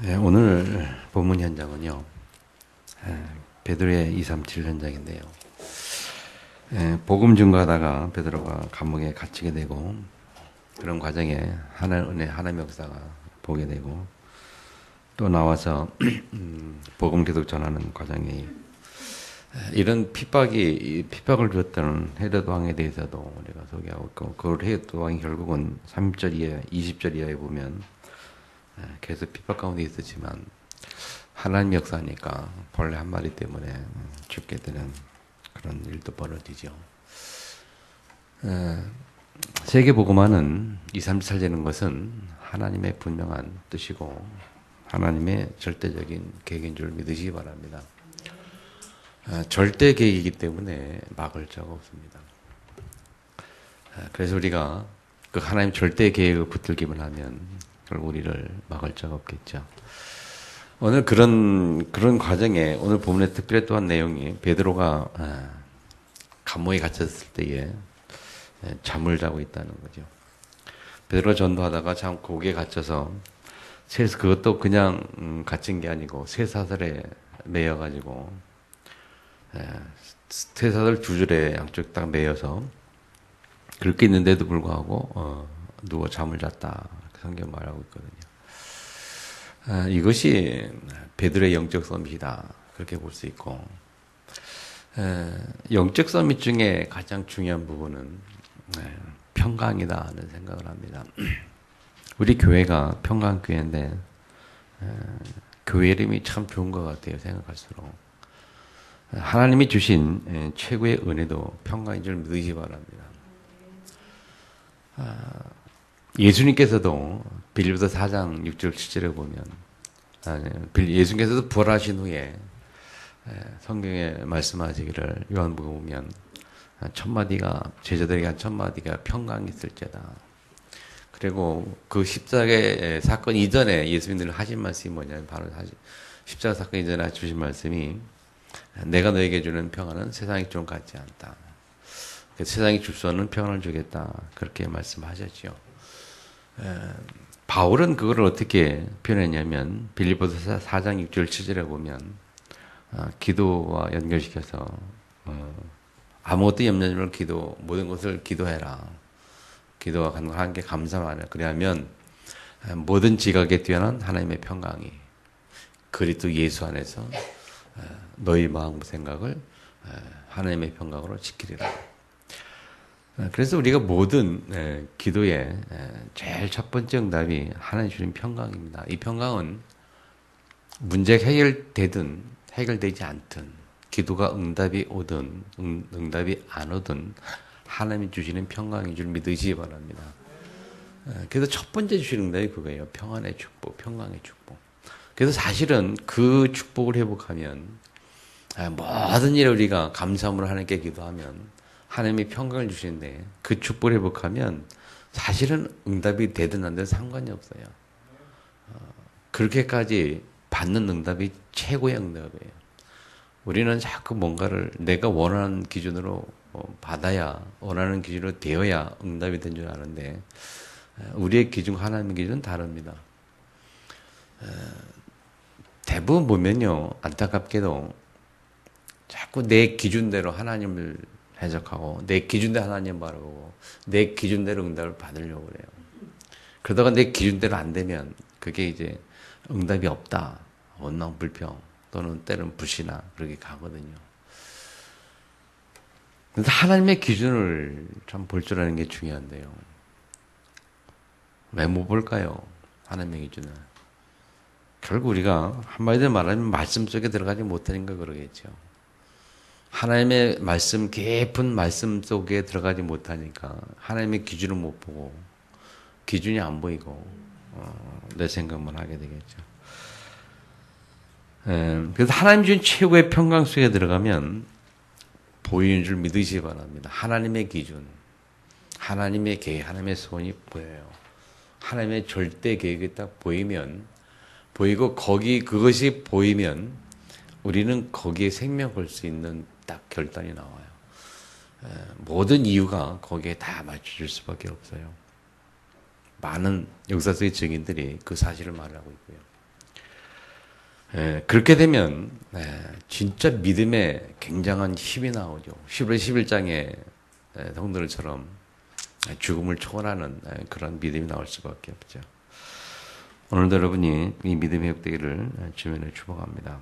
오늘 본문 현장은요, 베드로의 237 현장인데요. 복음 증거하다가 베드로가 감옥에 갇히게 되고, 그런 과정에 하나님의 역사가 보게 되고, 또 나와서 복음 계속 전하는 과정이, 이런 핍박을 주었던 헤로드 왕에 대해서도 우리가 소개하고 있고, 그 헤로드 왕이 결국은 30절 이하, 20절 이하에 보면 계속 핍박 가운데 있었지만 하나님 역사니까 벌레 한 마리 때문에 죽게 되는 그런 일도 벌어지죠. 세계복음화는 2, 3살 되는 것은 하나님의 분명한 뜻이고 하나님의 절대적인 계획인 줄 믿으시기 바랍니다. 절대 계획이기 때문에 막을 자가 없습니다. 그래서 우리가 그 하나님 절대 계획을 붙들기만 하면 결국 우리를 막을 자가 없겠죠. 오늘 그런 과정에 오늘 본문에 특별했던 내용이 베드로가 감옥에 갇혔을 때에 잠을 자고 있다는 거죠. 베드로가 전도하다가 참 고기에 갇혀서 그것도 그냥 갇힌 게 아니고 쇠사슬에 매여가지고 쇠사슬 두 줄에 양쪽 딱 매여서 그렇게 있는데도 불구하고 누워 잠을 잤다. 성경 말하고 있거든요. 이것이 베드로의 영적 서밋이다. 그렇게 볼 수 있고, 영적 서밋 중에 가장 중요한 부분은 평강이다 하는 생각을 합니다. 우리 교회가 평강교회인데 교회 이름이 참 좋은 것 같아요. 생각할수록 하나님이 주신 최고의 은혜도 평강인 줄 믿으시기 바랍니다. 예수님께서도 빌립보서 4장 6절 7절에 보면 예수님께서도 부활하신 후에 성경에 말씀하시기를 요한복음 보면 제자들에게 한 첫마디가 평강이 있을지어다. 그리고 그 십자가의 사건 이전에 예수님들 하신 말씀이 뭐냐면 바로 십자가 사건 이전에 주신 말씀이 내가 너에게 주는 평안은 세상이 좀 같지 않다. 세상이 줄 수 없는 평안을 주겠다. 그렇게 말씀하셨죠. 바울은 그걸 어떻게 표현했냐면 빌립보서 4장 6절 7절에 보면 기도와 연결시켜서 아무것도 염려하지 말고 모든 것을 기도해라. 기도와 하나님께 감사하라. 그래야면 모든 지각에 뛰어난 하나님의 평강이 그리스도 예수 안에서 너희 마음 생각을 하나님의 평강으로 지키리라. 그래서 우리가 모든 기도의 제일 첫 번째 응답이 하나님 주신 평강입니다. 이 평강은 문제가 해결되든 해결되지 않든 기도가 응답이 오든 응답이 안 오든 하나님이 주시는 평강인 줄 믿으시기 바랍니다. 그래서 첫 번째 주시는 응답이 그거예요. 평안의 축복, 평강의 축복. 그래서 사실은 그 축복을 회복하면 모든 일에 우리가 감사함으로 하나님께 기도하면 하나님이 평강을 주시는데 그 축복을 회복하면 사실은 응답이 되든 안 되든 상관이 없어요. 그렇게까지 받는 응답이 최고의 응답이에요. 우리는 자꾸 뭔가를 내가 원하는 기준으로 받아야 원하는 기준으로 되어야 응답이 된 줄 아는데 우리의 기준 하나님의 기준은 다릅니다. 대부분 보면요 안타깝게도 자꾸 내 기준대로 하나님을 해석하고 내 기준대로 하나님 바라보고 내 기준대로 응답을 받으려고 그래요. 그러다가 내 기준대로 안 되면 그게 이제 응답이 없다. 원망 불평 또는 때로는 불신앙 그렇게 가거든요. 그래서 하나님의 기준을 참 볼 줄 아는 게 중요한데요. 왜 못 볼까요? 하나님의 기준을. 결국 우리가 한마디로 말하면 말씀 속에 들어가지 못하니까 그러겠죠. 하나님의 말씀, 깊은 말씀 속에 들어가지 못하니까 하나님의 기준을 못 보고 기준이 안 보이고 내 생각만 하게 되겠죠. 그래서 하나님 준 최고의 평강 속에 들어가면 보이는 줄 믿으시기 바랍니다. 하나님의 기준, 하나님의 계획, 하나님의 소원이 보여요. 하나님의 절대 계획이 딱 보이면 보이고 그것이 보이면 우리는 거기에 생명 걸 수 있는 딱 결단이 나와요. 모든 이유가 거기에 다 맞춰질 수밖에 없어요. 많은 역사 속의 증인들이 그 사실을 말하고 있고요. 그렇게 되면 진짜 믿음에 굉장한 힘이 나오죠. 11장의 성도들처럼 죽음을 초월하는 그런 믿음이 나올 수밖에 없죠. 오늘도 여러분이 이 믿음의 회복되기를 주면에 축복합니다.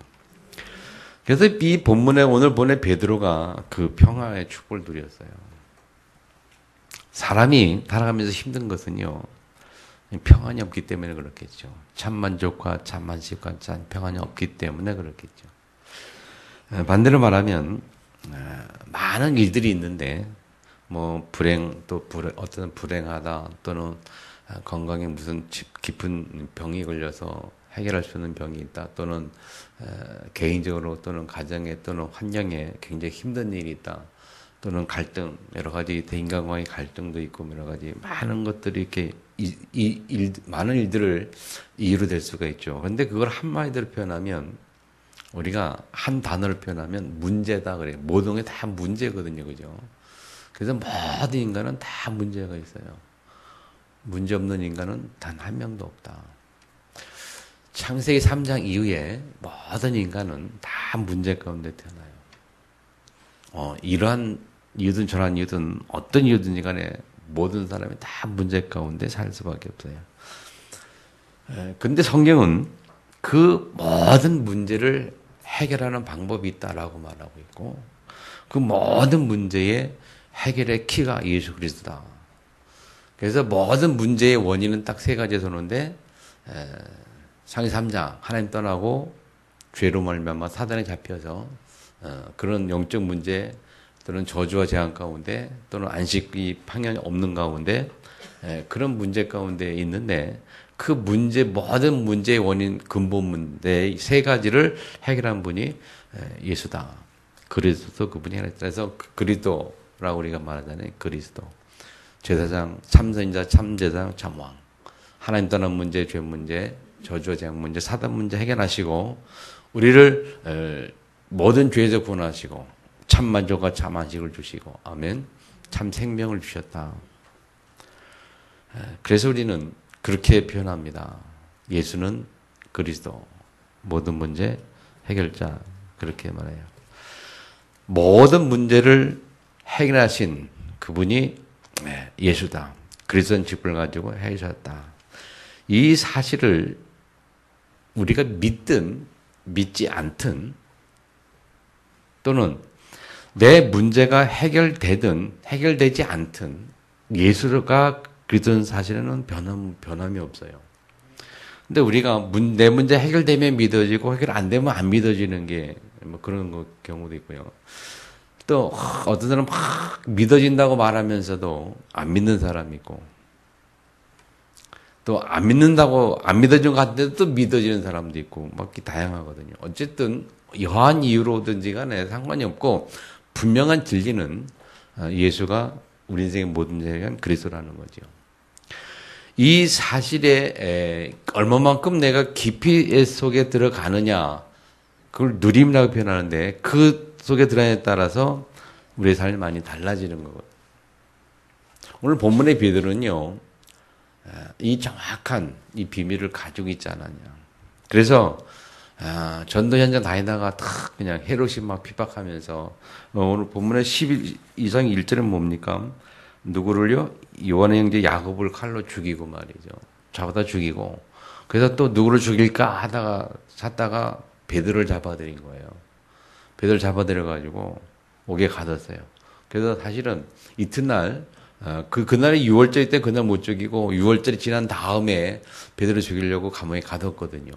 그래서 이 본문에 오늘 본의 베드로가 그 평화의 축복을 누렸어요. 사람이 살아가면서 힘든 것은요, 평안이 없기 때문에 그렇겠죠. 참만족과 참만식과 참 평안이 없기 때문에 그렇겠죠. 반대로 말하면 많은 일들이 있는데 뭐 어떤 불행하다 또는 건강에 무슨 깊은 병이 걸려서 해결할 수 없는 병이 있다 또는 개인적으로 또는 가정에 또는 환경에 굉장히 힘든 일이 있다 또는 갈등 여러 가지 대인간과의 갈등도 있고 여러 가지 많은 것들이 이렇게 많은 일들을 이유로 될 수가 있죠. 그런데 그걸 한마디로 표현하면 우리가 한 단어를 표현하면 문제다 그래요. 모든 게 다 문제거든요, 그죠? 그래서 모든 인간은 다 문제가 있어요. 문제 없는 인간은 단 한 명도 없다. 창세기 3장 이후에 모든 인간은 다 문제 가운데 태어나요. 이러한 이유든 저러한 이유든 어떤 이유든지 간에 모든 사람이 다 문제 가운데 살 수밖에 없어요. 근데 성경은 그 모든 문제를 해결하는 방법이 있다라고 말하고 있고 그 모든 문제의 해결의 키가 예수 그리스도다. 그래서 모든 문제의 원인은 딱 세 가지에서 오는데 창세기 3장 하나님 떠나고 죄로 말미암아 사단에 잡혀서 그런 영적 문제 또는 저주와 재앙 가운데 또는 안식이 방향이 없는 가운데 그런 문제 가운데 있는데 그 문제 모든 문제의 원인 근본 문제 세 가지를 해결한 분이 예수다. 그리스도 그분이 해냈다. 그래서 그리스도라고 우리가 말하잖아요. 그리스도. 제사장, 참선자, 참제사장, 참왕. 하나님 떠난 문제, 죄 문제, 저주와 재앙 문제, 사단 문제 해결하시고 우리를 모든 죄에서 구원하시고 참만족과 참안식을 주시고 아멘. 참 생명을 주셨다. 그래서 우리는 그렇게 표현합니다. 예수는 그리스도 모든 문제 해결자 그렇게 말해요. 모든 문제를 해결하신 그분이 예수다. 그리스도는 직분을 가지고 해주셨다. 이 사실을 우리가 믿든 믿지 않든 또는 내 문제가 해결되든 해결되지 않든 예수가 그리스도는 사실은 변함이 없어요. 근데 우리가 내 문제 해결되면 믿어지고 해결 안 되면 안 믿어지는 게 뭐 그런 경우도 있고요. 또 어떤 사람은 막 믿어진다고 말하면서도 안 믿는 사람이 있고 또 안 믿는다고 안 믿어진 것 같은데도 또 믿어지는 사람도 있고 막 다양하거든요. 어쨌든 여한 이유로든지 간에 상관이 없고 분명한 진리는 예수가 우리 인생의 모든 문제에 대한 그리스도라는 거죠. 이 사실에 얼마만큼 내가 깊이 속에 들어가느냐 그걸 누림이라고 표현하는데 그 속에 들어가냐에 따라서 우리의 삶이 많이 달라지는 거거든요. 오늘 본문의 베드로는요. 이 정확한 이 비밀을 가지고 있지 않았냐. 그래서 전도 현장 다니다가 탁 그냥 헤롯이 막 핍박하면서 오늘 본문의 12장 1절은 뭡니까? 누구를요? 요한의 형제 야곱을 칼로 죽이고 말이죠. 잡아다 죽이고 그래서 또 누구를 죽일까 하다가 찾다가 베드로를 잡아들인 거예요. 베드로를 잡아들여가지고 옥에 가뒀어요. 그래서 사실은 이튿날 그날이 6월절일 때 그날 못 죽이고 6월절이 지난 다음에 베드로 죽이려고 감옥에 가뒀거든요.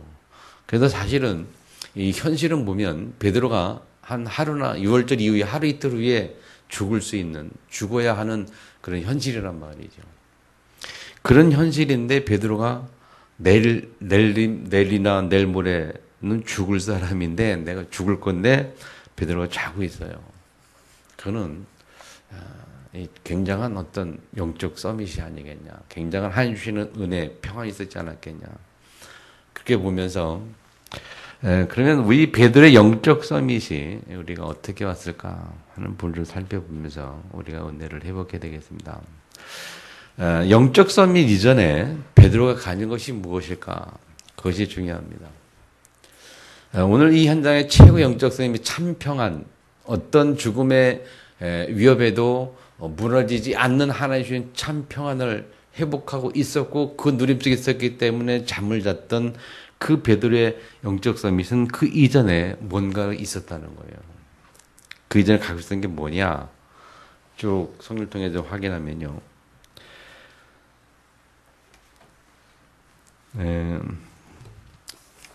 그래서 사실은 이 현실은 보면 베드로가 한 하루나 6월절 이후에 하루 이틀 후에 죽어야 하는 그런 현실이란 말이죠. 그런 현실인데 베드로가 내일이나 내일 모레는 죽을 사람인데 내가 죽을 건데 베드로가 자고 있어요. 그는 굉장한 어떤 영적 서밋이 아니겠냐. 굉장한 하나님 주시는 은혜, 평안이 있었지 않았겠냐. 그렇게 보면서 그러면 우리 베드로의 영적 서밋이 우리가 어떻게 왔을까 하는 부분을 살펴보면서 우리가 은혜를 회복해야 되겠습니다. 영적 서밋 이전에 베드로가 가진 것이 무엇일까? 그것이 중요합니다. 오늘 이 현장의 최고 영적 선생님이 참 평안, 어떤 죽음의 위협에도 무너지지 않는 하나님 주신 참 평안을 회복하고 있었고 그 누림 속에 있었기 때문에 잠을 잤던 그 베드로의 영적 서밋은 그 이전에 뭔가 있었다는 거예요. 그 이전에 갖고 있었던 게 뭐냐? 쭉 성경을 통해 서 확인하면요.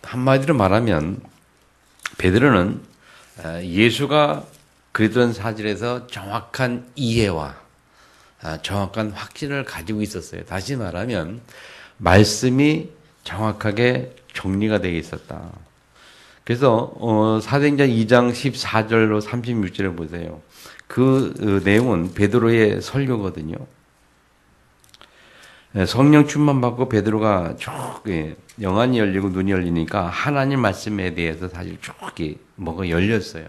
한마디로 말하면 베드로는 예수가 그리스도인 사실에서 정확한 이해와 정확한 확신을 가지고 있었어요. 다시 말하면 말씀이 정확하게 정리가 되어 있었다. 그래서 사도행전 2장 14절로 36절을 보세요. 그 내용은 베드로의 설교거든요. 성령 충만 받고 베드로가 쭉 영안이 열리고 눈이 열리니까 하나님 말씀에 대해서 사실 쭉 뭐가 열렸어요.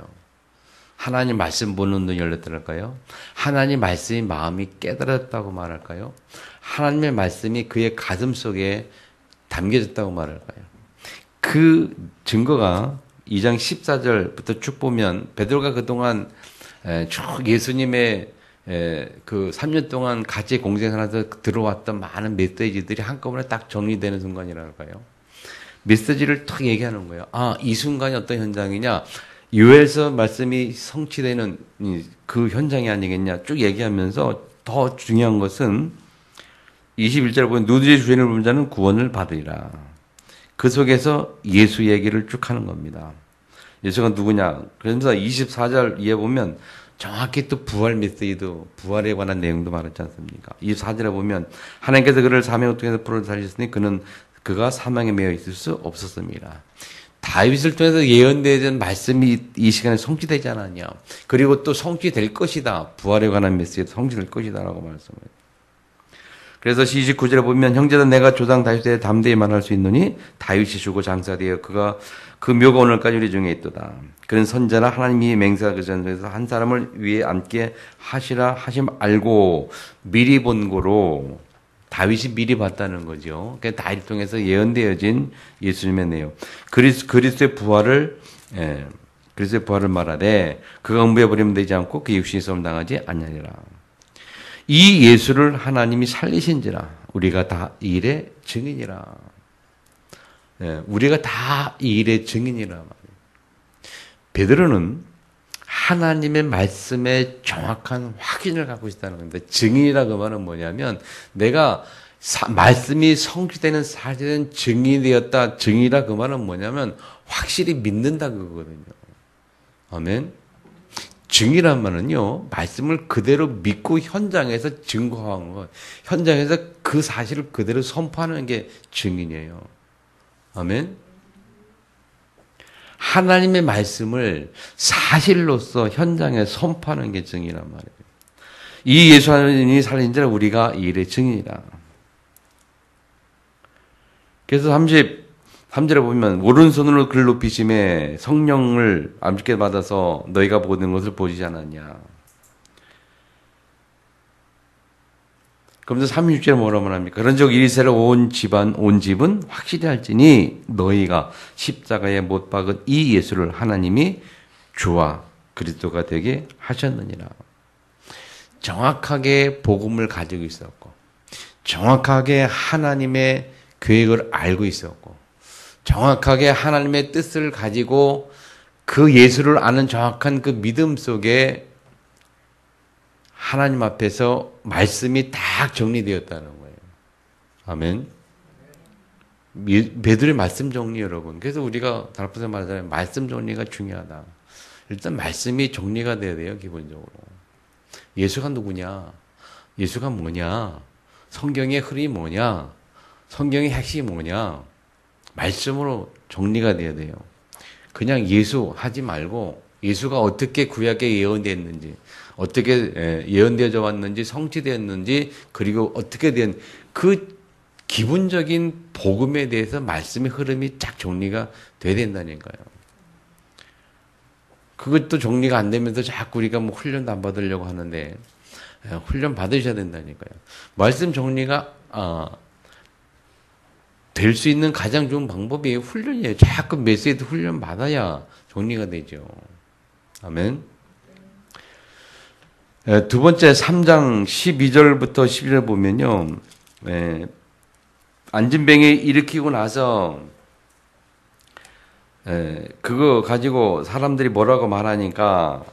하나님 말씀 보는 눈이 열렸더랄까요? 하나님 말씀이 마음이 깨달았다고 말할까요? 하나님의 말씀이 그의 가슴 속에 담겨졌다고 말할까요? 그 증거가 2장 14절부터 쭉 보면 베드로가 그동안 쭉 예수님의 그 3년 동안 같이 공생하면서 들어왔던 많은 메시지들이 한꺼번에 딱 정리되는 순간이랄까요? 메시지를 탁 얘기하는 거예요. 아, 이 순간이 어떤 현장이냐? 요엘서 말씀이 성취되는 그 현장이 아니겠냐? 쭉 얘기하면서 더 중요한 것은 21절에 보면 누구의 죄인을 부른 자는 구원을 받으리라. 그 속에서 예수 얘기를 쭉 하는 겁니다. 예수가 누구냐? 그러면서 24절 이해 보면 정확히 또 부활 메시지도 부활에 관한 내용도 말했지 않습니까? 24절에 보면 하나님께서 그를 사명을 통해서 풀어 살리셨으니 그가 사망에 매여 있을 수 없었습니다. 다윗을 통해서 예언되던 말씀이 이 시간에 성취되지 않았냐? 그리고 또 성취될 것이다. 부활에 관한 메시지도 성취될 것이다라고 말씀해요. 그래서 29절에 보면 형제들 내가 조상 다윗에 담대히 말할 수 있느니 다윗이 주고 장사되어 그가 그 묘가 오늘까지 우리 중에 있도다. 그는 선자라 하나님이 맹세하기 전에서 한 사람을 위에 앉게 하시라 하심 알고 미리 본 거로 다윗이 미리 봤다는 거죠. 그러니까 다윗 통해서 예언되어진 예수님의 내용. 그리스도의 부활을 말하되 그가 응부해 버리면 되지 않고 그 육신이 썩음 당하지 아니하리라. 이 예수를 하나님이 살리신지라 우리가 다 이 일의 증인이라. 우리가 다 이 일의 증인이라 말이에요. 베드로는 하나님의 말씀에 정확한 확인을 갖고 있다는 건데 증인이라 그 말은 뭐냐면 내가 말씀이 성취되는 사실은 증인이 되었다. 증인이라 그 말은 뭐냐면 확실히 믿는다 그거거든요. 아멘. 증이란 말은요, 말씀을 그대로 믿고 현장에서 증거하는 것, 현장에서 그 사실을 그대로 선포하는 게 증인이에요. 아멘? 하나님의 말씀을 사실로서 현장에 선포하는 게 증이란 말이에요. 이 예수 하나님이 살린 자를 우리가 이 일의 증인이다. 그래서 33절에 보면 오른손으로 그를 높이심에 성령을 암주께 받아서 너희가 보는 것을 보지 않았냐. 그러면서 36절에 뭐라고 합니까? 그런즉 이리세를 온 집은 확실히 할지니 너희가 십자가에 못 박은 이 예수를 하나님이 주와 그리스도가 되게 하셨느니라. 정확하게 복음을 가지고 있었고 정확하게 하나님의 계획을 알고 있었고 정확하게 하나님의 뜻을 가지고 그 예수를 아는 정확한 그 믿음 속에 하나님 앞에서 말씀이 딱 정리되었다는 거예요. 아멘. 베드로의 말씀 정리 여러분. 그래서 우리가 다락방에서 말하잖아요. 말씀 정리가 중요하다. 일단 말씀이 정리가 돼야 돼요. 기본적으로. 예수가 누구냐? 예수가 뭐냐? 성경의 흐름이 뭐냐? 성경의 핵심이 뭐냐? 말씀으로 정리가 돼야 돼요. 그냥 예수 하지 말고 예수가 어떻게 구약에 예언되었는지 어떻게 예언되어져 왔는지 성취되었는지 그리고 어떻게 된 그 기본적인 복음에 대해서 말씀의 흐름이 쫙 정리가 돼야 된다니까요. 그것도 정리가 안 되면서 자꾸 우리가 뭐 훈련도 안 받으려고 하는데 훈련 받으셔야 된다니까요. 말씀 정리가 될 수 있는 가장 좋은 방법이 훈련이에요. 자꾸 메시지 훈련 받아야 정리가 되죠. 아멘. 두 번째 3장 12절부터 11절 보면요. 안진뱅이 일으키고 나서 그거 가지고 사람들이 뭐라고 말하니까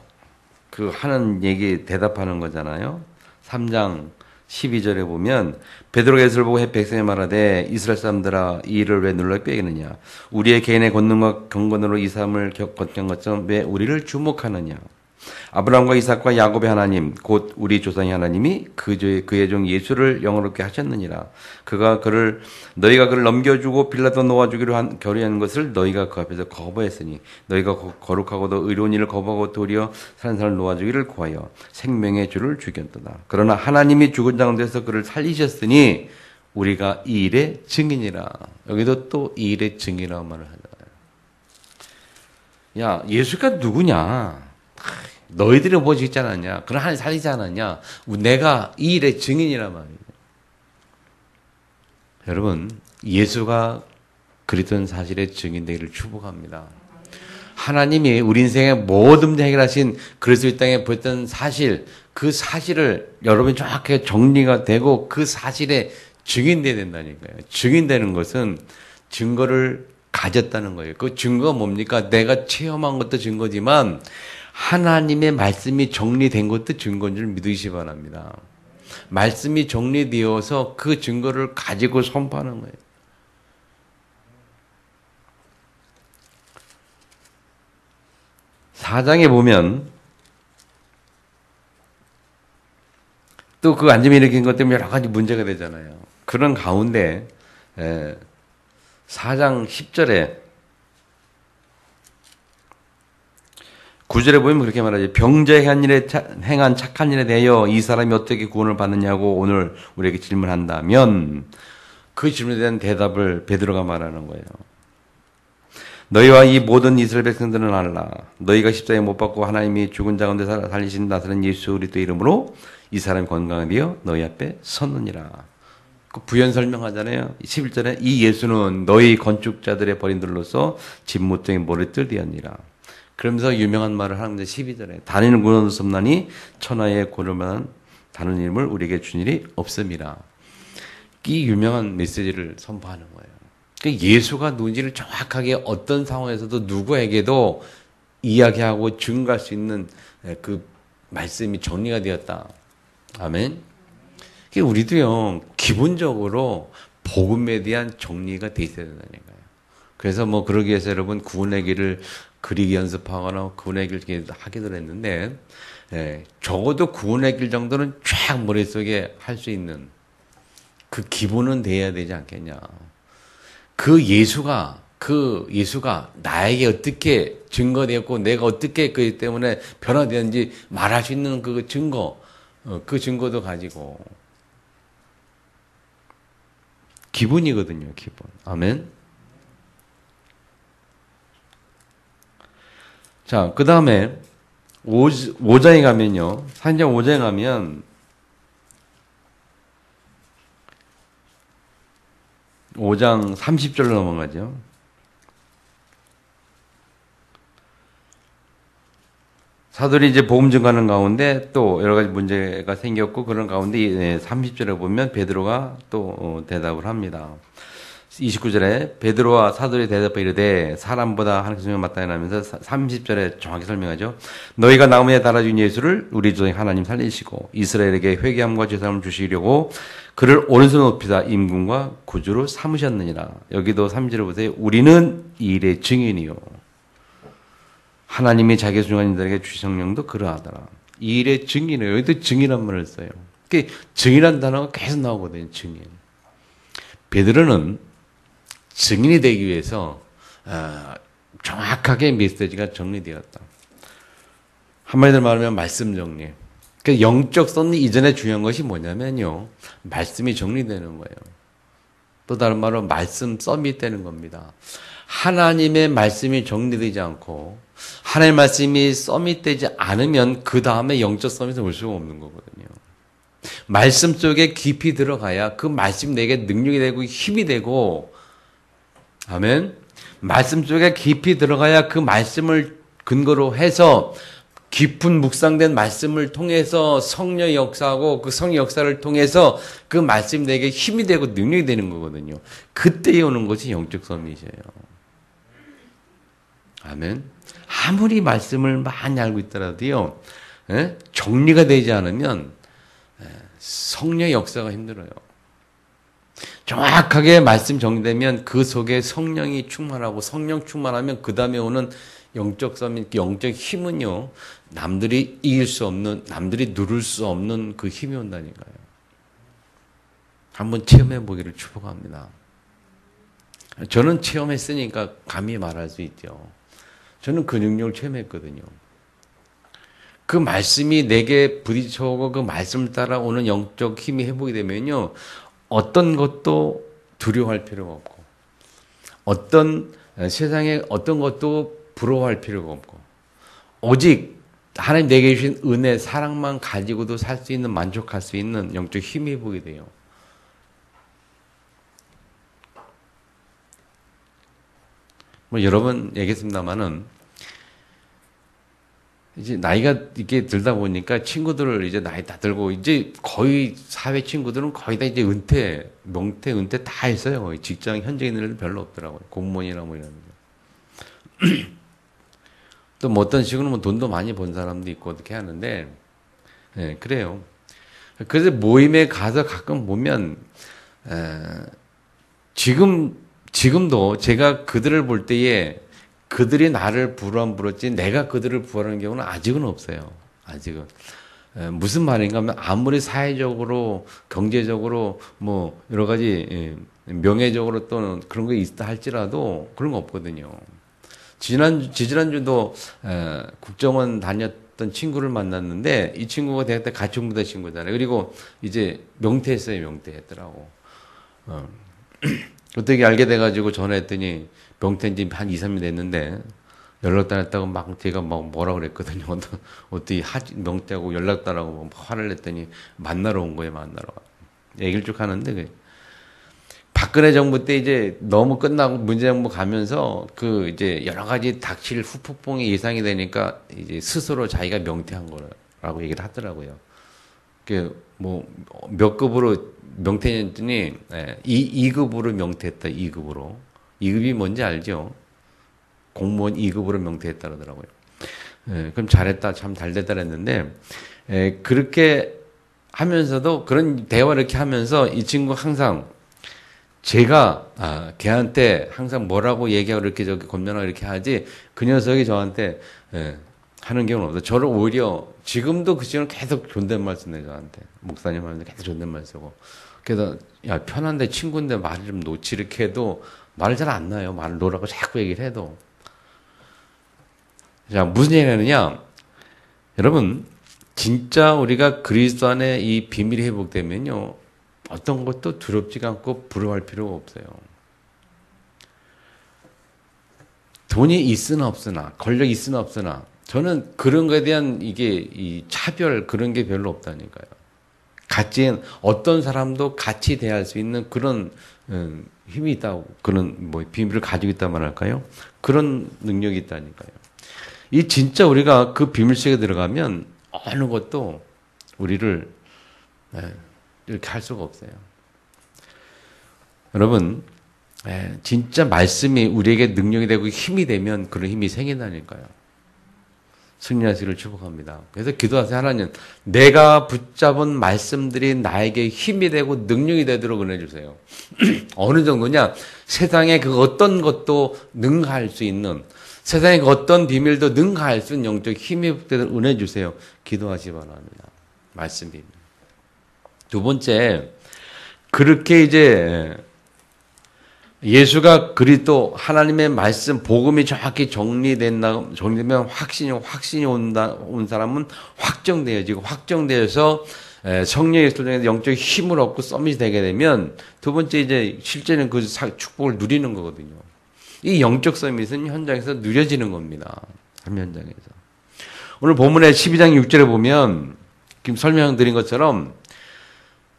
그 하는 얘기 대답하는 거잖아요. 3장 12절에 보면 베드로가 예수를 보고 백성에 말하되 이스라엘 사람들아 이 일을 왜 놀랍게 여기느냐 우리의 개인의 권능과 경건으로 이 삶을 거친 것처럼 왜 우리를 주목하느냐 아브라함과 이삭과 야곱의 하나님 곧 우리 조상의 하나님이 그의 종 예수를 영화롭게 하셨느니라. 너희가 그를 넘겨주고 빌라도 놓아주기로 결의한 것을 너희가 그 앞에서 거부했으니 너희가 거룩하고도 의로운 일을 거부하고 도리어 사는 사람을 놓아주기를 구하여 생명의 주를 죽였도다. 그러나 하나님이 죽은 자가운데서 그를 살리셨으니 우리가 이 일의 증인이라. 여기도 또 이 일의 증인이라고 말을 하잖아요. 야, 예수가 누구냐? 너희들이 보지 있지 않았냐? 그럼 하나님 살리지 않았냐? 내가 이 일의 증인이란 말이에요. 여러분, 예수가 그랬던 사실의 증인되기를 축복합니다. 하나님이 우리 인생의 모든 문제 해결하신 그리스도의 땅에 보였던 사실, 그 사실을 여러분이 정확하게 정리가 되고 그 사실에 증인되어야 된다니까요. 증인되는 것은 증거를 가졌다는 거예요. 그 증거가 뭡니까? 내가 체험한 것도 증거지만 하나님의 말씀이 정리된 것도 증거인 줄 믿으시기 바랍니다. 말씀이 정리되어서 그 증거를 가지고 선포하는 거예요. 사장에 보면 또 그 안점이 일으킨 것 때문에 여러 가지 문제가 되잖아요. 그런 가운데 4장 10절에 9절에 보면 그렇게 말하죠. 병자의 행한 착한 일에 대하여 이 사람이 어떻게 구원을 받느냐고 오늘 우리에게 질문한다면 그 질문에 대한 대답을 베드로가 말하는 거예요. 너희와 이 모든 이스라엘 백성들은 알라. 너희가 십자가에 못 박고 하나님이 죽은 자 가운데 살리신 나사렛 예수 그리스도 이름으로 이 사람이 건강하게 되어 너희 앞에 섰느니라. 그 부연 설명하잖아요. 11절에 이 예수는 너희 건축자들의 버림들로서 집 모퉁이 모래뜰 되었니라. 그러면서 유명한 말을 하는데 12절에 다니는 구원도 없나니 천하에 고려만 다른 이름을 우리에게 준 일이 없음이라. 이 유명한 메시지를 선포하는 거예요. 예수가 누군지를 정확하게 어떤 상황에서도 누구에게도 이야기하고 증거할 수 있는 그 말씀이 정리가 되었다. 아멘. 우리도요, 기본적으로 복음에 대한 정리가 돼 있어야 된다니까요. 그래서 뭐 그러기 위해서 여러분 구원의 길을 그리기 연습하거나 구원의 길 하기도 했는데, 적어도 구원의 길 정도는 쫙 머릿속에 할 수 있는 그 기본은 돼야 되지 않겠냐. 그 예수가 나에게 어떻게 증거되었고 내가 어떻게 그것 때문에 변화되었는지 말할 수 있는 그 증거, 그 증거도 가지고 기본이거든요, 기본. 아멘. 자, 그 다음에 5장에 가면요. 4장 5장에 가면 5장 30절로 넘어가죠. 사도들이 이제 복음 증거하는 가운데 또 여러 가지 문제가 생겼고 그런 가운데 30절에 보면 베드로가 또 대답을 합니다. 29절에 베드로와 사도들이 대답해 이르되 사람보다 하나님께 성령을 맞다하면서 30절에 정확히 설명하죠. 너희가 나무에 달아준 예수를 우리 주 하나님 살리시고 이스라엘에게 회개함과 죄사함을 주시려고 그를 오른손 높이다 임금과 구주로 삼으셨느니라. 여기도 3절에 보세요. 우리는 이 일의 증인이요. 하나님이 자기 소중한 이들에게 주신 성령도 그러하더라. 이 일의 증인이에요. 여기도 증인한 말을 써요. 증인한 단어가 계속 나오거든요. 증인. 베드로는 증인이 되기 위해서 정확하게 메시지가 정리되었다. 한마디로 말하면 말씀 정리. 영적 섭리 이전에 중요한 것이 뭐냐면요. 말씀이 정리되는 거예요. 또 다른 말로 말씀 서밋되는 겁니다. 하나님의 말씀이 정리되지 않고 하나님의 말씀이 서밋되지 않으면 그 다음에 영적 서밋을 올 수가 없는 거거든요. 말씀 속에 깊이 들어가야 그 말씀이 내게 능력이 되고 힘이 되고 아멘. 말씀 속에 깊이 들어가야 그 말씀을 근거로 해서 깊은 묵상된 말씀을 통해서 성령의 역사하고 그 성의 역사를 통해서 그 말씀이 내게 힘이 되고 능력이 되는 거거든요. 그때 오는 것이 영적 서밋이에요. 아멘. 아무리 말씀을 많이 알고 있더라도요, 정리가 되지 않으면 성령의 역사가 힘들어요. 정확하게 말씀 정리되면 그 속에 성령이 충만하고 성령 충만하면 그 다음에 오는 영적 서밋, 영적 힘은요, 남들이 이길 수 없는, 남들이 누를 수 없는 그 힘이 온다니까요. 한번 체험해 보기를 축복합니다. 저는 체험했으니까 감히 말할 수 있죠. 저는 그 능력을 체험했거든요. 그 말씀이 내게 부딪혀오고 그 말씀을 따라 오는 영적 힘이 회복이 되면요, 어떤 것도 두려워할 필요가 없고, 어떤 세상에 어떤 것도 부러워할 필요가 없고, 오직 하나님 내게 주신 은혜, 사랑만 가지고도 살 수 있는, 만족할 수 있는 영적 힘이 회복이 돼요. 뭐 여러 번 얘기했습니다만은, 이제 나이가 이렇게 들다 보니까 친구들을 이제 나이 다 들고, 이제 거의 사회 친구들은 거의 다 이제 은퇴, 명퇴, 은퇴 다 했어요. 직장, 현직에 있는 애들 별로 없더라고요. 공무원이나 뭐 이런 거. 또 뭐 어떤 식으로 뭐 돈도 많이 번 사람도 있고 어떻게 하는데, 네, 그래요. 그래서 모임에 가서 가끔 보면, 지금도 제가 그들을 볼 때에 그들이 나를 부러움 불었지 내가 그들을 부러워하는 경우는 아직은 없어요. 아직은. 무슨 말인가 하면 아무리 사회적으로 경제적으로 뭐 여러 가지 명예적으로 또는 그런 게 있다 할지라도 그런 거 없거든요. 지지난주도 국정원 다녔던 친구를 만났는데 이 친구가 대학 때 같이 공부했던 친구잖아요. 그리고 이제 명퇴했어요. 명퇴했더라고. 어떻게 알게 돼가지고 전화했더니 명퇴한 지 한 2, 3일 됐는데 연락도 안 했다고 막 제가 막 뭐라 그랬거든요. 어떻게 명퇴하고 연락도 안 하고 화를 냈더니 만나러 온 거예요. 만나러. 얘기를 쭉 하는데 박근혜 정부 때 이제 너무 끝나고 문재인 정부 가면서 그 이제 여러 가지 닥칠 후폭풍이 예상이 되니까 이제 스스로 자기가 명퇴한 거라고 얘기를 하더라고요. 그 뭐 몇 급으로 명퇴했더니 2급으로 명퇴했다. 2급으로. 2급이 뭔지 알죠? 공무원 2급으로 명퇴했다 그러더라고요. 그럼 잘했다. 참 잘됐다 그랬는데 그렇게 하면서도 그런 대화를 이렇게 하면서 이 친구 항상 제가 걔한테 항상 뭐라고 얘기하고 이렇게 저기 권면하고 이렇게 하지 그 녀석이 저한테 하는 경우는 없어요. 저를 오히려 지금도 그 친구는 계속 존댓말 쓰네 저한테. 목사님한테 계속 존댓말 쓰고. 그래서 야 편한데 친구인데 말을 좀 놓지 이렇게 해도 말을 잘 안 나요. 말을 놓으라고 자꾸 얘기를 해도. 자 무슨 얘기를 하느냐. 여러분 진짜 우리가 그리스도 안에 이 비밀이 회복되면요. 어떤 것도 두렵지가 않고 부러워할 필요가 없어요. 돈이 있으나 없으나 권력이 있으나 없으나 저는 그런 거에 대한 이 차별 그런 게 별로 없다니까요. 같이 어떤 사람도 같이 대할 수 있는 그런 힘이 있다고 그런 뭐 비밀을 가지고 있다만 할까요? 그런 능력이 있다니까요. 이 진짜 우리가 그 비밀 속에 들어가면 어느 것도 우리를 이렇게 할 수가 없어요. 여러분 진짜 말씀이 우리에게 능력이 되고 힘이 되면 그런 힘이 생긴다니까요. 승리하시기를 축복합니다. 그래서 기도하세요. 하나님 내가 붙잡은 말씀들이 나에게 힘이 되고 능력이 되도록 은혜 주세요. 어느 정도냐 세상에 그 어떤 것도 능가할 수 있는 세상에 그 어떤 비밀도 능가할 수 있는 영적 힘이 되도록 은혜 주세요. 기도하시기 바랍니다. 말씀 비밀. 두 번째 그렇게 이제 예수가 그리스도 하나님의 말씀 복음이 정확히 정리되면 확신이 온 사람은 확정되어지고 확정되어서 성령의 소정에서 영적 힘을 얻고 서밋이 되게 되면 두 번째 이제 실제는 그 축복을 누리는 거거든요. 이 영적 서밋은 현장에서 누려지는 겁니다. 삶 현장에서. 오늘 본문의 12장 6절에 보면 지금 설명드린 것처럼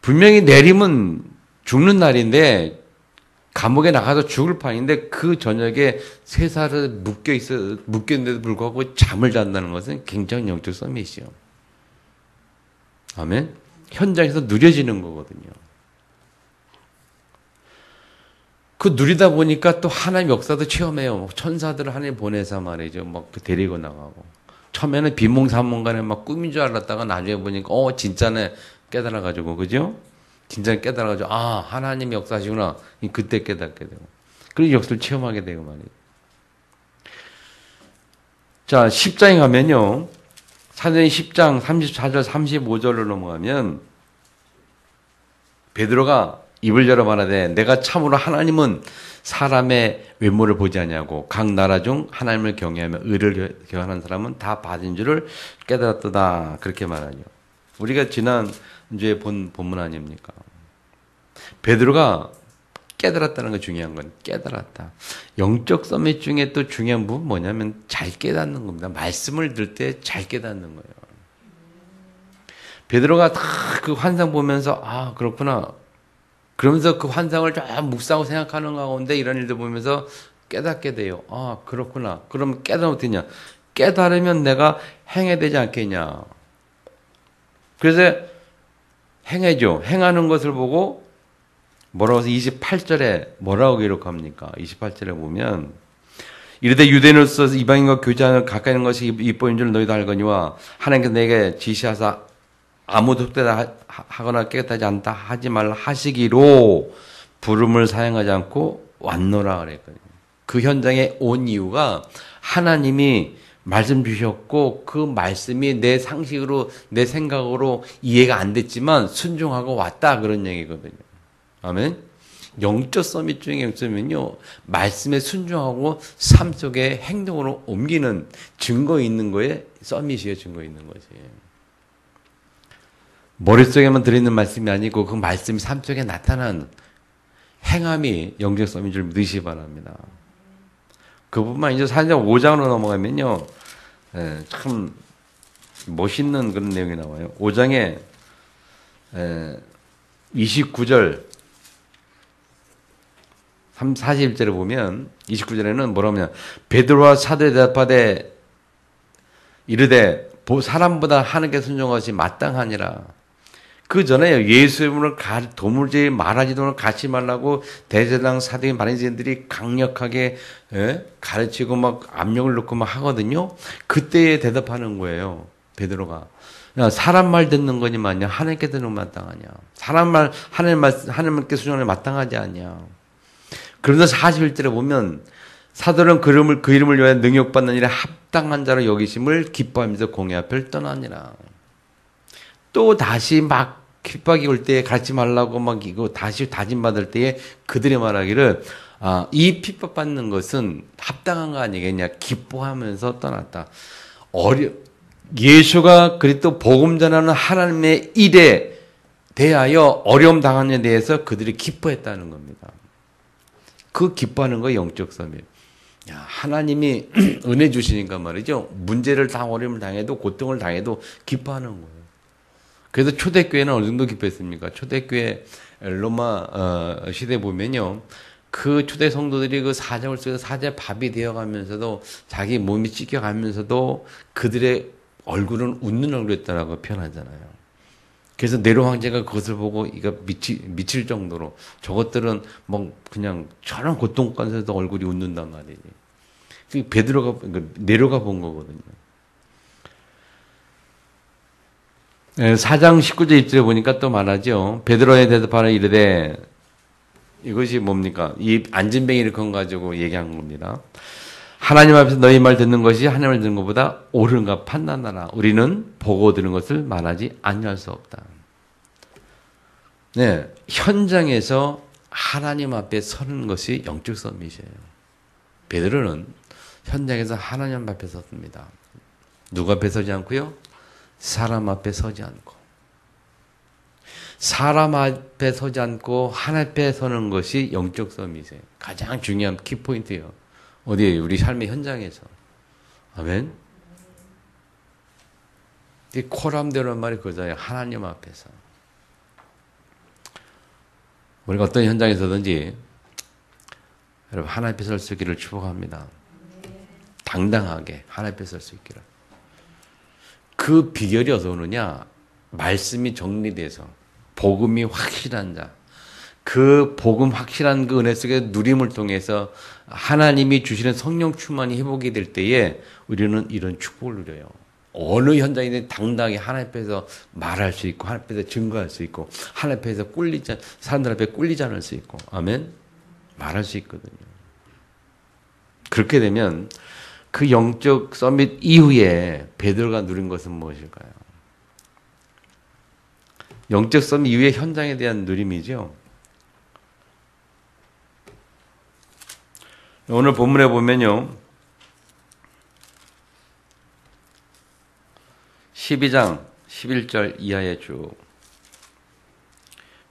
분명히 내림은 죽는 날인데 감옥에 나가서 죽을 판인데 그 저녁에 쇠사슬에 묶여있는데도 불구하고 잠을 잔다는 것은 굉장히 영적 서밋이요. 아멘? 현장에서 누려지는 거거든요. 그 누리다 보니까 또 하나님 역사도 체험해요. 천사들을 하나님 보내서 말이죠. 막 데리고 나가고. 처음에는 비몽사몽간에 막 꿈인 줄 알았다가 나중에 보니까 진짜네 깨달아가지고 그죠? 진짜 깨달아가지고 하나님 역사시구나. 그때 깨닫게 되고. 그런 역사를 체험하게 되고 말이에요. 자 10장에 가면요. 사도행 10장 34절 35절로 넘어가면 베드로가 입을 열어 말하되 내가 참으로 하나님은 사람의 외모를 보지 아니하고 각 나라 중 하나님을 경외하며 의를 경하는 사람은 다 받은 줄을 깨달았도다. 그렇게 말하죠. 우리가 지난주에 본 본문 아닙니까? 베드로가 깨달았다는 게 중요한 건 깨달았다. 영적 서밋 중에 또 중요한 부분 뭐냐면 잘 깨닫는 겁니다. 말씀을 들 때 잘 깨닫는 거예요. 베드로가 다 그 환상 보면서 그렇구나. 그러면서 그 환상을 좀 묵상하고 생각하는 가운데 이런 일들 보면서 깨닫게 돼요. 그렇구나. 그럼 깨달으면 어떻냐? 깨달으면 내가 행해야 되지 않겠냐. 그래서 행해죠. 행하는 것을 보고 뭐라고 해서 28절에 뭐라고 기록합니까? 28절에 보면 이르되 유대인으로서 이방인과 교제하는 가까이 있는 것이 이법인 줄 너희도 알거니와 하나님께서 내게 지시하사 아무도 흑대다 하거나 깨끗하지 않다 하지 말라 하시기로 부름을 사용하지 않고 왔노라 그랬거든요. 그 현장에 온 이유가 하나님이 말씀 주셨고 그 말씀이 내 상식으로 내 생각으로 이해가 안 됐지만 순종하고 왔다 그런 얘기거든요. 아멘. 영적 서밋 중에 영적이면요 말씀에 순종하고 삶 속에 행동으로 옮기는 증거 있는 거에 서밋이에요. 증거 있는 거지. 머릿속에만 들어있는 말씀이 아니고 그 말씀이 삶 속에 나타나는 행함이 영적 서밋인 줄 믿으시기 바랍니다. 그 부분만 이제 사장 5장으로 넘어가면요. 참 멋있는 그런 내용이 나와요. 5장에 29절 41절에 보면 29절에는 뭐라고 하냐. 베드로와 사도에 대답하되 이르되 사람보다 하나님께 순종한 것이 마땅하니라. 그 전에 예수 이름으로 도무지 말하지도 가지 말라고 대제사장 사도인 바리새인들이 강력하게 가르치고 막 압력을 넣고 막 하거든요. 그때에 대답하는 거예요. 베드로가. 야, 사람 말 듣는 거니 마냐? 하나님께 듣는 건 마땅하냐? 사람 말 하나님께 순종하는 마땅하지 않냐? 그러면서 41절에 보면 사도는 그 이름을 위하여 능욕받는 일에 합당한 자로 여기심을 기뻐하면서 공회 앞을 떠나니라. 또 다시 막 핍박이 올 때에 가르치 말라고 막 이거 다시 다짐받을 때에 그들이 말하기를 이 핍박받는 것은 합당한 거 아니겠냐. 기뻐하면서 떠났다. 예수가 그리스도 복음 전하는 하나님의 일에 대하여 어려움 당한 데 대해서 그들이 기뻐했다는 겁니다. 그 기뻐하는 거 영적 서밋. 하나님이 은혜 주시니까 말이죠. 문제를 어려움을 당해도 고통을 당해도 기뻐하는 거예요. 그래서 초대교회는 어느 정도 기뻐했습니까? 초대교회 로마 시대 보면요. 그 초대 성도들이 그 사정을 쓰고 사제 밥이 되어가면서도 자기 몸이 찢겨가면서도 그들의 얼굴은 웃는 얼굴이었다라고 표현하잖아요. 그래서 네로 황제가 그것을 보고 이거 미칠 정도로 저것들은 뭐 그냥 저런 고통 가운데서도 얼굴이 웃는단 말이지. 네로가 본 거거든요. 4장 19절 20절에 보니까 또 말하죠. 베드로에 대답하여 이르되 이것이 뭡니까? 이 안진뱅이를 건 가지고 얘기한 겁니다. 하나님 앞에서 너희 말 듣는 것이 하나님을 듣는 것보다 옳은가 판단하라. 우리는 보고 들은 것을 말하지 아니할 수 없다. 네, 현장에서 하나님 앞에 서는 것이 영적 서밋이에요. 베드로는 현장에서 하나님 앞에 섰습니다. 누구 앞에 서지 않고요? 사람 앞에 서지 않고. 사람 앞에 서지 않고 하나님 앞에 서는 것이 영적 서밋이에요. 가장 중요한 키포인트예요. 어디에요? 우리 삶의 현장에서. 아멘. 이 코람되는 말이 그거잖아요. 하나님 앞에서. 우리가 어떤 현장에서든지 여러분 하나님 앞에 설 수 있기를 축복합니다. 당당하게 하나님 앞에 설 수 있기를. 그 비결이 어디서 오느냐? 말씀이 정리돼서 복음이 확실한 자, 그 복음 확실한 그 은혜 속에 누림을 통해서 하나님이 주시는 성령 충만이 회복이 될 때에 우리는 이런 축복을 누려요. 어느 현장이든 당당하게 하나님 앞에서 말할 수 있고 하나님 앞에서 증거할 수 있고 하나님 앞에서 사람들 앞에 꿀리지 않을 수 있고 아멘? 말할 수 있거든요. 그렇게 되면 그 영적 서밋 이후에 베드로가 누린 것은 무엇일까요? 영적 서밋 이후의 현장에 대한 누림이죠. 오늘 본문에 보면요. 12장 11절 이하에 쭉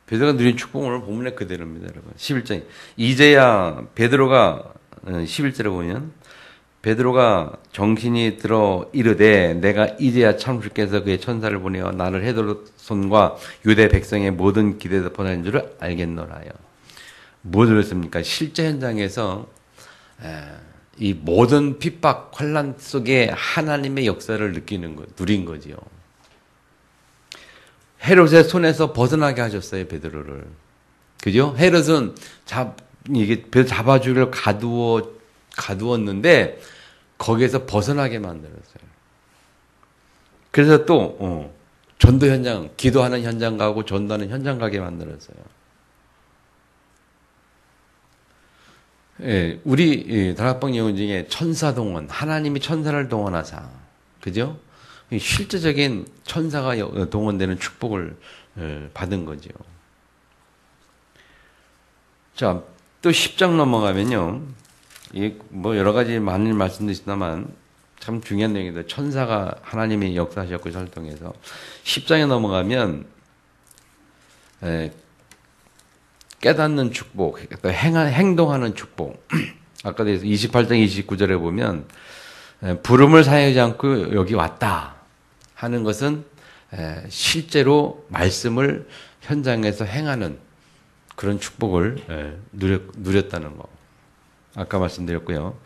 베드로가 누린 축복은 오늘 본문에 그대로입니다. 여러분. 11장 이제야 베드로가 11절에 보면 베드로가 정신이 들어 이르되 내가 이제야 참 주께서 그의 천사를 보내어 나를 헤롯손과 유대 백성의 모든 기대에서 보내는 줄을 알겠노라요. 무엇을 했습니까? 실제 현장에서 이 모든 핍박, 환난 속에 하나님의 역사를 누린 거지요. 헤롯의 손에서 벗어나게 하셨어요, 베드로를. 그죠? 헤롯은 베드로 잡아주기를 가두었는데 거기에서 벗어나게 만들었어요. 그래서 또 전도 현장, 기도하는 현장 가고 전도하는 현장 가게 만들었어요. 예, 우리 다락방 영혼 중에 천사 동원, 하나님이 천사를 동원하사, 그죠? 실제적인 천사가 동원되는 축복을 받은 거죠. 자, 또 10장 넘어가면요. 뭐 여러 가지 많은 말씀도 있습니다만 참 중요한 내용입니다. 천사가 하나님이 역사하셨고 설동해서 10장에 넘어가면 깨닫는 축복, 행동하는 축복. 아까도 28장 29절에 보면 부름을 사용하지 않고 여기 왔다 하는 것은 실제로 말씀을 현장에서 행하는 그런 축복을 누렸다는 거. 아까 말씀드렸고요.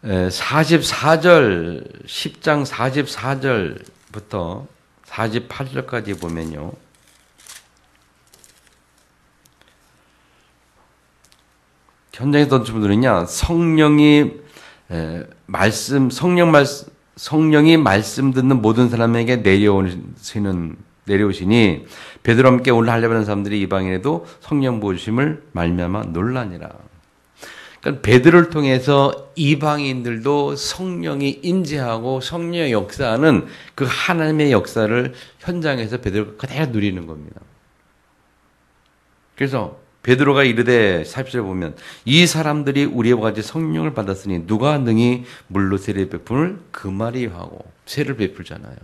44절, 10장 44절부터 48절까지 보면요. 현장에 어떤 분들은요, 성령이 말씀 듣는 모든 사람에게 내려오시니 베드로와 함께 오늘 하려는 사람들이 이방인에도 성령 부으심을 말미암아 놀라니라. 그러니까 베드로를 통해서 이방인들도 성령이 임재하고 성령의 역사하는 그 하나님의 역사를 현장에서 베드로가 그대로 누리는 겁니다. 그래서 베드로가 이르되 40절에 보면 이 사람들이 우리와 같이 성령을 받았으니 누가 능히 물로 세례 베품을 그 말이 하고 세를 베풀잖아요.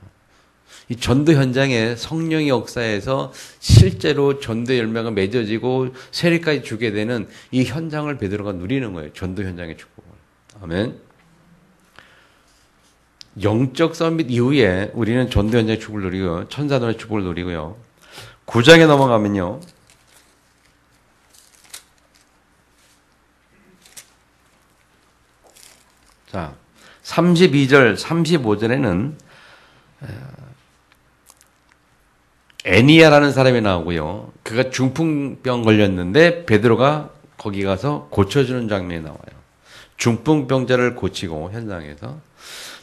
이 전도 현장에 성령의 역사에서 실제로 전도 열매가 맺어지고 세례까지 주게 되는 이 현장을 베드로가 누리는 거예요. 전도 현장의 축복을. 아멘. 영적 서밋 이후에 우리는 전도 현장의 축복을 누리고요. 천사들의 축복을 누리고요. 9장에 넘어가면요. 자, 32절, 35절에는 애니야라는 사람이 나오고요. 그가 중풍병 걸렸는데 베드로가 거기 가서 고쳐주는 장면이 나와요. 중풍병자를 고치고 현장에서.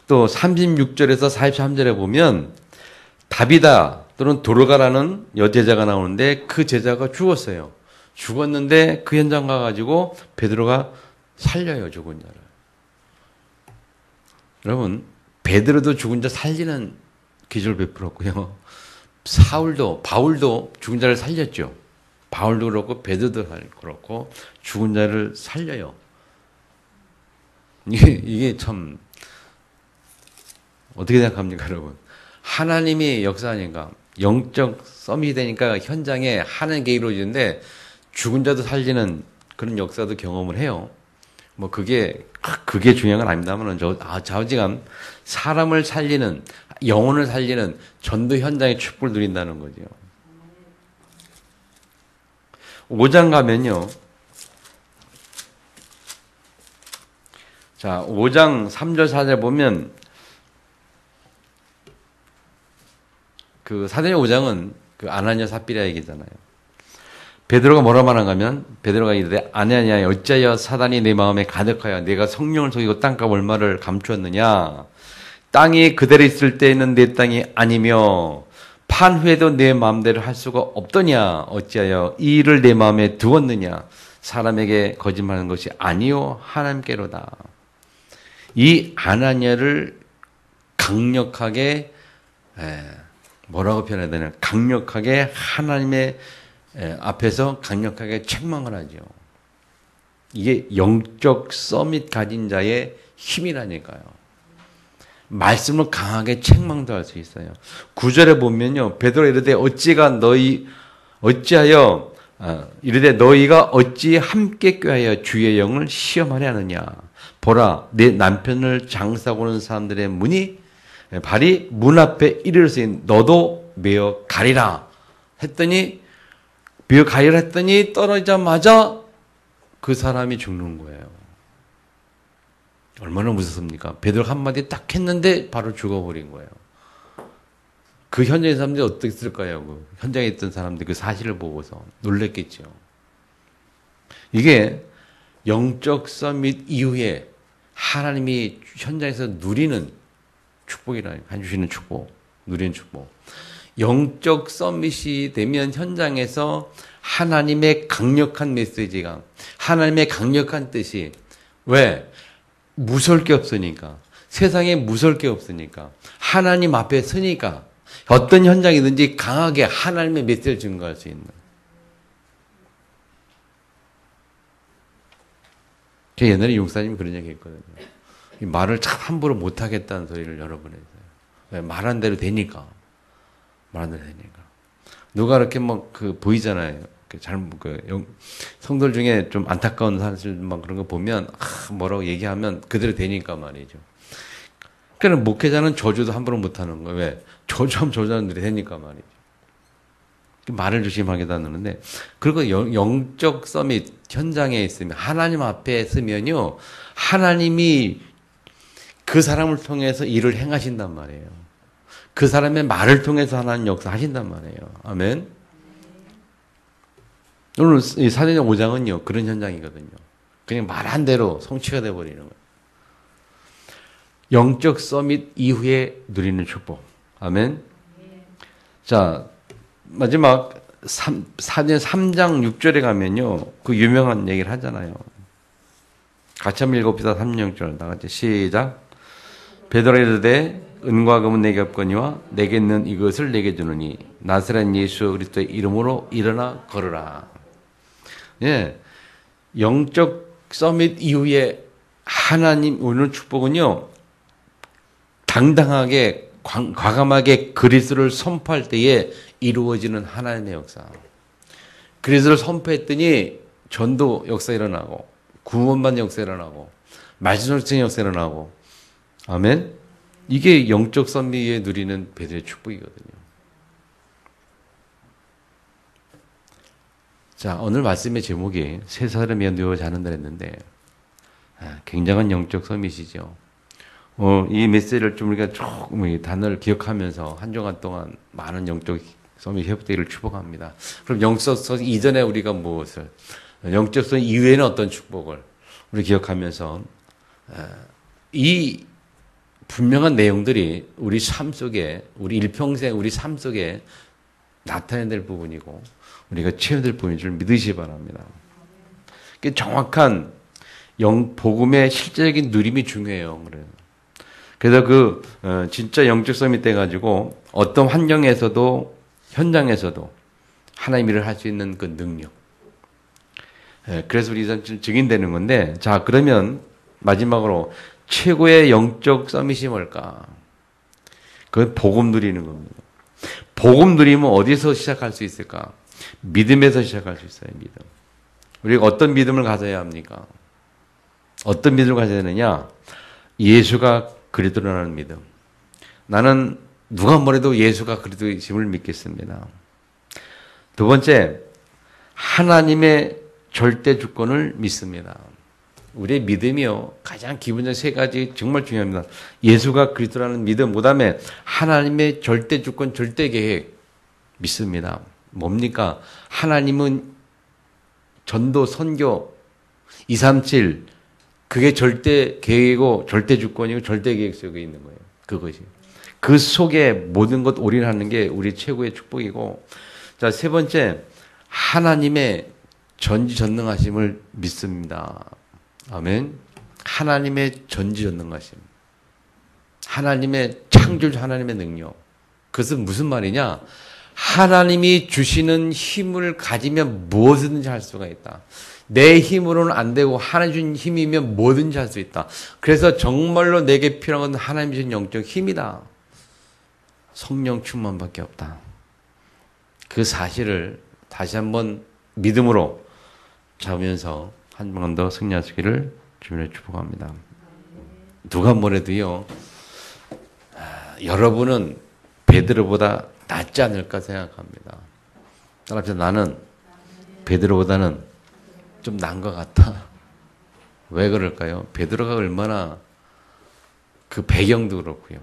또 36절에서 43절에 보면 다비다 또는 도르가라는 여제자가 나오는데 그 제자가 죽었어요. 죽었는데 그 현장 가가지고 베드로가 살려요, 죽은 자를. 여러분, 베드로도 죽은 자 살리는 기적을 베풀었고요. 바울도 죽은 자를 살렸죠. 바울도 그렇고 베드로도 그렇고 죽은 자를 살려요. 이게 참 어떻게 생각합니까, 여러분? 하나님이 역사하니까 영적 썸이 되니까 현장에 하나님께 이루어지는데 죽은 자도 살리는 그런 역사도 경험을 해요. 뭐 그게 중요한 건 아닙니다만 좌우지간 사람을 살리는 영혼을 살리는 전도 현장의 축복을 누린다는 거죠. 5장 가면요. 자, 5장 3절 4절 보면 그 사도행전 5장은 그 아나니아 삽비라 얘기잖아요. 베드로가 뭐라 말한가 하면 베드로가 이르되 아나니아 어찌하여 사단이 내 마음에 가득하여 내가 성령을 속이고 땅값 얼마를 감추었느냐. 땅이 그대로 있을 때에는 내 땅이 아니며 판 후에도 내 마음대로 할 수가 없더냐. 어찌하여 이 일을 내 마음에 두었느냐. 사람에게 거짓말하는 것이 아니요 하나님께로다. 이 아나니아를 강력하게 뭐라고 표현해야 되나? 강력하게 하나님의 앞에서 강력하게 책망을 하죠. 이게 영적 서밋 가진 자의 힘이라니까요. 말씀을 강하게 책망도 할 수 있어요. 9절에 보면요. 베드로 이르되 어찌하여 이르되 너희가 어찌 함께 꾀하여 주의 영을 시험하려 하느냐. 보라 내 남편을 장사하고는 사람들의 발이 문 앞에 이르렀으니 너도 메어 가리라 했더니 떨어지자마자 그 사람이 죽는 거예요. 얼마나 무섭습니까? 베드로가 한마디 딱 했는데 바로 죽어버린 거예요. 그 현장의 사람들이 어떻게 했을까요? 그 현장에 있던 사람들이 그 사실을 보고서 놀랬겠죠. 이게 영적 서밋 이후에 하나님이 현장에서 누리는 축복이라니까. 해주시는 축복, 누리는 축복. 영적 서밋이 되면 현장에서 하나님의 강력한 메시지가, 하나님의 강력한 뜻이, 왜? 무서울 게 없으니까. 세상에 무서울 게 없으니까. 하나님 앞에 서니까 어떤 현장이든지 강하게 하나님의 메시지를 증거할 수 있는. 제가 옛날에 용사님이 그런 얘기 했거든요. 말을 참 함부로 못하겠다는 소리를 여러 번 했어요. 왜? 말한 대로 되니까. 말한 대로 되니까. 누가 이렇게 보이잖아요. 성도들 중에 좀 안타까운 사실만 그런 거 보면, 뭐라고 얘기하면 그대로 되니까 말이죠. 그러니까 목회자는 저주도 함부로 못하는 거예요. 왜? 저주하면 저주하는 대로 되니까 말이죠. 말을 조심하게 다누는데, 그리고 영적 서밋 현장에 있으면, 하나님 앞에 있으면요, 하나님이 그 사람을 통해서 일을 행하신단 말이에요. 그 사람의 말을 통해서 하나님 역사 하신단 말이에요. 아멘. 오늘 이 사도행전 5장은요, 그런 현장이거든요. 그냥 말한 대로 성취가 되어버리는 거예요. 영적 서밋 이후에 누리는 축복. 아멘. 자, 마지막 사도행전 3장 6절에 가면요, 그 유명한 얘기를 하잖아요. 같이 한번 읽어봅시다. 3장 6절. 다 같이 시작. 베드로가 이르되 은과 금은 내게 없거니와 내게 있는 이것을 내게 주노니 나사렛 예수 그리스도의 이름으로 일어나 걸으라. 예, 영적 서밋 이후에 하나님 오늘 축복은요, 당당하게 과감하게 그리스도를 선포할 때에 이루어지는 하나님의 역사. 그리스도를 선포했더니 전도 역사 일어나고 구원받는 역사 일어나고 말씀 설정 역사 일어나고. 아멘. 이게 영적 선미에 누리는 베드로의 축복이거든요. 자, 오늘 말씀의 제목이 새 사람이 누워져 자는다 했는데, 굉장한 영적 서밋이죠. 이 메시지를 좀 우리가 조금 이 단어를 기억하면서 한 주간 동안 많은 영적 서밋 회복되기를 축복합니다. 그럼 영적 서밋 이전에 우리가 무엇을, 영적 서밋 이후에는 어떤 축복을 우리 기억하면서 이 분명한 내용들이 우리 삶 속에, 우리 일평생 우리 삶 속에 나타내야 될 부분이고 우리가 체험될 부분인 줄 믿으시기 바랍니다. 정확한 복음의 실제적인 누림이 중요해요. 그래서 진짜 영적 서밋 돼가지고 어떤 환경에서도 현장에서도 하나님 일을 할 수 있는 그 능력. 그래서 우리 증인되는 건데, 자, 그러면 마지막으로 최고의 영적 서밋이 뭘까? 그건 복음 누리는 겁니다. 복음 누리면 어디서 시작할 수 있을까? 믿음에서 시작할 수 있어요, 믿음. 우리가 어떤 믿음을 가져야 합니까? 어떤 믿음을 가져야 되느냐? 예수가 그리스도라는 믿음. 나는 누가 뭐래도 예수가 그리스도이심을 믿겠습니다. 두 번째, 하나님의 절대 주권을 믿습니다. 우리의 믿음이요. 가장 기본적인 세 가지 정말 중요합니다. 예수가 그리스도라는 믿음, 그다음에 하나님의 절대 주권, 절대 계획 믿습니다. 뭡니까? 하나님은 전도, 선교, 237 그게 절대 계획이고 절대 주권이고 절대 계획 속에 있는 거예요. 그것이. 그 속에 모든 것 올인하는 게 우리 최고의 축복이고, 자, 세 번째, 하나님의 전지전능하심을 믿습니다. 아멘. 하나님의 전지전능하심. 하나님의 창조주 하나님의 능력. 그것은 무슨 말이냐? 하나님이 주시는 힘을 가지면 무엇이든지 할 수가 있다. 내 힘으로는 안 되고 하나님 주신 힘이면 뭐든지 할 수 있다. 그래서 정말로 내게 필요한 건 하나님 주신 영적 힘이다. 성령 충만밖에 없다. 그 사실을 다시 한번 믿음으로 잡으면서 한 번 더 승리하시기를 주님의 축복합니다. 누가 뭐래도요, 여러분은 베드로보다 낫지 않을까 생각합니다. 따라서 나는 베드로보다는 좀 나은 것 같아. 왜 그럴까요? 베드로가 얼마나 그 배경도 그렇고요.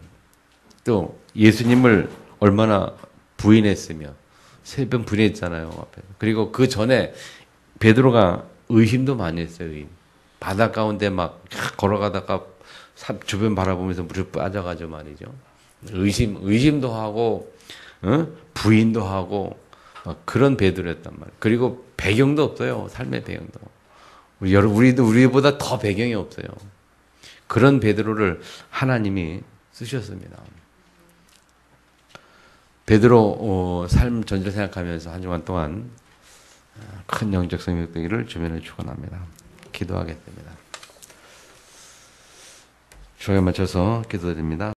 또 예수님을 얼마나 부인했으며 3번 부인했잖아요. 앞에. 그리고 그 전에 베드로가 의심도 많이 했어요. 의심. 바다 가운데 막 걸어가다가 주변 바라보면서 물에 빠져가지고 말이죠. 의심도 하고 부인도 하고 그런 베드로였단 말이에요. 그리고 배경도 없어요. 삶의 배경도. 우리보다 더 배경이 없어요. 그런 베드로를 하나님이 쓰셨습니다. 베드로 삶 전체를 생각하면서 한 주간 동안 큰 영적 성령 되기를 주변에 축원합니다. 기도하겠습니다. 주에 맞춰서 기도드립니다.